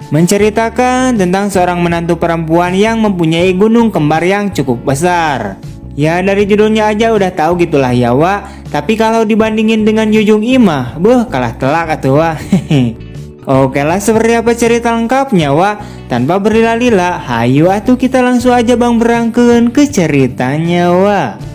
menceritakan tentang seorang menantu perempuan yang mempunyai gunung kembar yang cukup besar. Ya dari judulnya aja udah tahu gitulah ya Wak. Tapi kalau dibandingin dengan Yujung Imah, kalah telak atuh Wak. Oke lah, seperti apa cerita lengkapnya Wak? Tanpa berlila-lila, hayu atuh kita langsung aja bang berangkeun ke ceritanya Wak.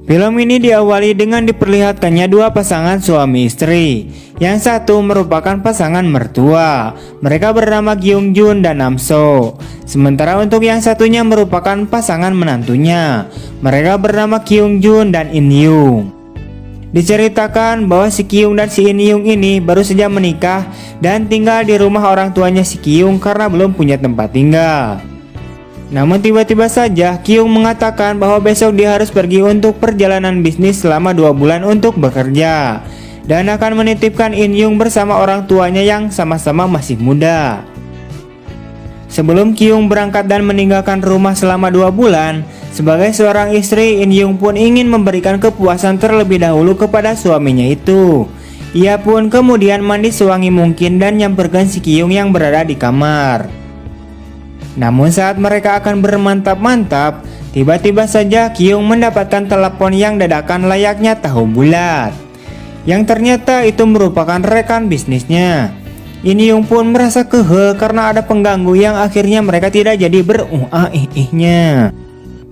Film ini diawali dengan diperlihatkannya dua pasangan suami istri. Yang satu merupakan pasangan mertua. Mereka bernama Kyung Jun dan Namso. Sementara untuk yang satunya merupakan pasangan menantunya. Mereka bernama Kyung Jun dan In Yung. Diceritakan bahwa si Kyung dan si In Yung ini baru saja menikah dan tinggal di rumah orang tuanya si Kyung karena belum punya tempat tinggal. Namun tiba-tiba saja Kyung mengatakan bahwa besok dia harus pergi untuk perjalanan bisnis selama 2 bulan untuk bekerja dan akan menitipkan In Yung bersama orang tuanya yang sama-sama masih muda. Sebelum Kyung berangkat dan meninggalkan rumah selama 2 bulan, sebagai seorang istri, In Yung pun ingin memberikan kepuasan terlebih dahulu kepada suaminya itu. Ia pun kemudian mandi sewangi mungkin dan nyamperkan si Kyung yang berada di kamar. Namun saat mereka akan bermantap-mantap, tiba-tiba saja Kyung mendapatkan telepon yang dadakan layaknya tahu bulat. Yang ternyata itu merupakan rekan bisnisnya. In Yung pun merasa kehel karena ada pengganggu yang akhirnya mereka tidak jadi ber-ih-ihnya.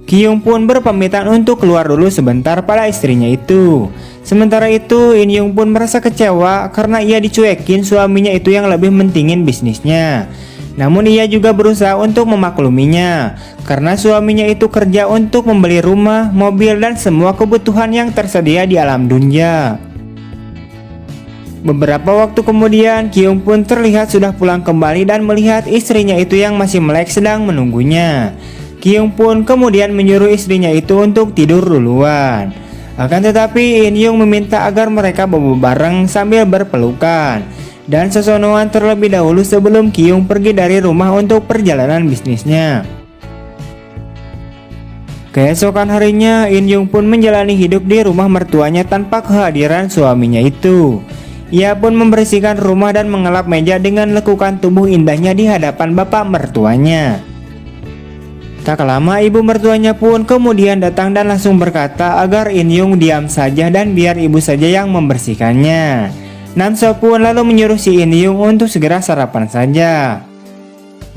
Kyung pun berpamitan untuk keluar dulu sebentar pada istrinya itu. Sementara itu In Yung pun merasa kecewa karena ia dicuekin suaminya itu yang lebih mentingin bisnisnya. Namun ia juga berusaha untuk memakluminya karena suaminya itu kerja untuk membeli rumah, mobil, dan semua kebutuhan yang tersedia di alam dunia. Beberapa waktu kemudian Kyung pun terlihat sudah pulang kembali dan melihat istrinya itu yang masih melek sedang menunggunya. Kyung pun kemudian menyuruh istrinya itu untuk tidur duluan. Akan tetapi In Yung meminta agar mereka bobo bareng sambil berpelukan dan sesonoan terlebih dahulu sebelum Kyung pergi dari rumah untuk perjalanan bisnisnya. Keesokan harinya In Yung pun menjalani hidup di rumah mertuanya tanpa kehadiran suaminya itu. Ia pun membersihkan rumah dan mengelap meja dengan lekukan tubuh indahnya di hadapan bapak mertuanya. Tak lama ibu mertuanya pun kemudian datang dan langsung berkata agar In Yung diam saja dan biar ibu saja yang membersihkannya. Namso pun lalu menyuruh si In Yung untuk segera sarapan saja.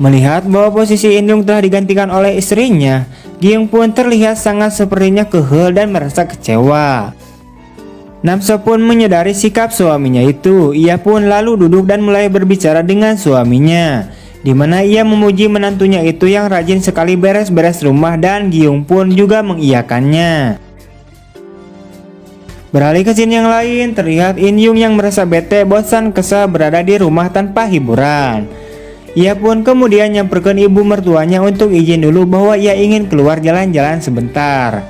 Melihat bahwa posisi In Yung telah digantikan oleh istrinya, Kyung pun terlihat sangat sepertinya kehel dan merasa kecewa. Namso pun menyadari sikap suaminya itu. Ia pun lalu duduk dan mulai berbicara dengan suaminya, di mana ia memuji menantunya itu yang rajin sekali beres-beres rumah dan Kyung pun juga mengiyakannya. Beralih ke scene yang lain, terlihat In Yung yang merasa bete, bosan, kesal berada di rumah tanpa hiburan. Ia pun kemudian nyamperkan ibu mertuanya untuk izin dulu bahwa ia ingin keluar jalan-jalan sebentar.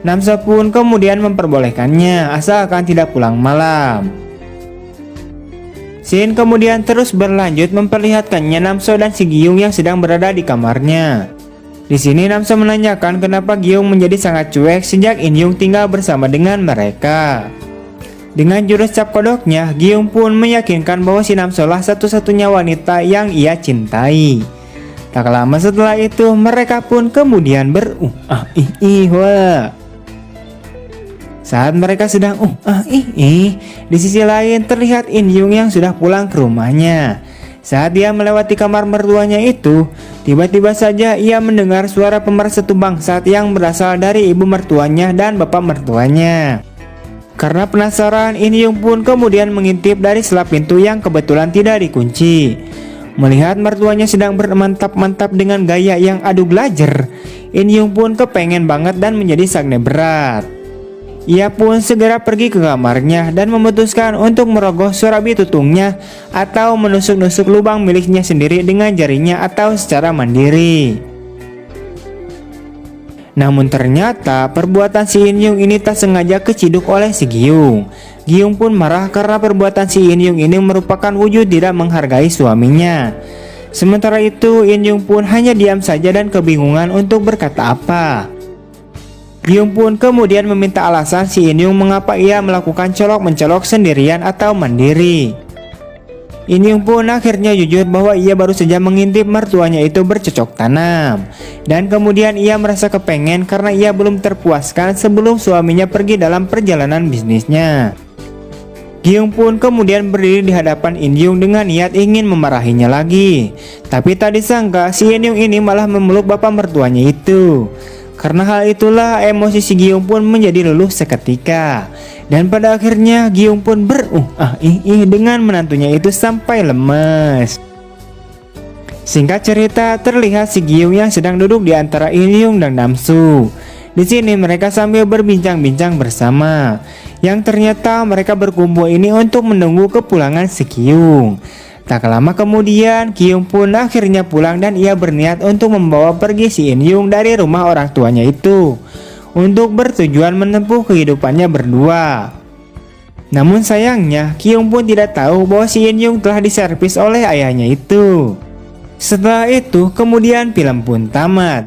Namso pun kemudian memperbolehkannya asalkan tidak pulang malam. Scene kemudian terus berlanjut memperlihatkannya Namso dan si Kyung yang sedang berada di kamarnya. Di sini Namso menanyakan kenapa Kyung menjadi sangat cuek sejak In Yung tinggal bersama dengan mereka. Dengan jurus cap kodoknya, Kyung pun meyakinkan bahwa si Namso lah satu-satunya wanita yang ia cintai. Tak lama setelah itu, mereka pun kemudian Saat mereka sedang di sisi lain terlihat In Yung yang sudah pulang ke rumahnya. Saat dia melewati kamar mertuanya itu, tiba-tiba saja ia mendengar suara pemersatu bangsat yang berasal dari ibu mertuanya dan bapak mertuanya. Karena penasaran, In Yung pun kemudian mengintip dari sela pintu yang kebetulan tidak dikunci. Melihat mertuanya sedang bermantap-mantap dengan gaya yang adu glajer, In Yung pun kepengen banget dan menjadi sagne berat. Ia pun segera pergi ke kamarnya dan memutuskan untuk merogoh surabi tutungnya atau menusuk-nusuk lubang miliknya sendiri dengan jarinya atau secara mandiri. Namun ternyata perbuatan si In Yung ini tak sengaja keciduk oleh si Kyung. Kyung pun marah karena perbuatan si In Yung ini merupakan wujud tidak menghargai suaminya. Sementara itu In Yung pun hanya diam saja dan kebingungan untuk berkata apa. Gyung pun kemudian meminta alasan si In Yung mengapa ia melakukan colok-mencolok sendirian atau mandiri. In Yung pun akhirnya jujur bahwa ia baru saja mengintip mertuanya itu bercocok tanam. Dan kemudian ia merasa kepengen karena ia belum terpuaskan sebelum suaminya pergi dalam perjalanan bisnisnya. Gyung pun kemudian berdiri di hadapan In Yung dengan niat ingin memarahinya lagi. Tapi tak disangka si In Yung ini malah memeluk bapak mertuanya itu. Karena hal itulah emosi si Gyung pun menjadi luluh seketika. Dan pada akhirnya Gyung pun dengan menantunya itu sampai lemes. Singkat cerita, terlihat si Gyung yang sedang duduk di antara In Yung dan Namsu. Di sini mereka sambil berbincang-bincang bersama. Yang ternyata mereka berkumpul ini untuk menunggu kepulangan si Gyung. Tak lama kemudian Gyung pun akhirnya pulang dan ia berniat untuk membawa pergi si In Yung dari rumah orang tuanya itu untuk bertujuan menempuh kehidupannya berdua. Namun sayangnya Gyung pun tidak tahu bahwa si In Yung telah diservis oleh ayahnya itu. Setelah itu kemudian film pun tamat.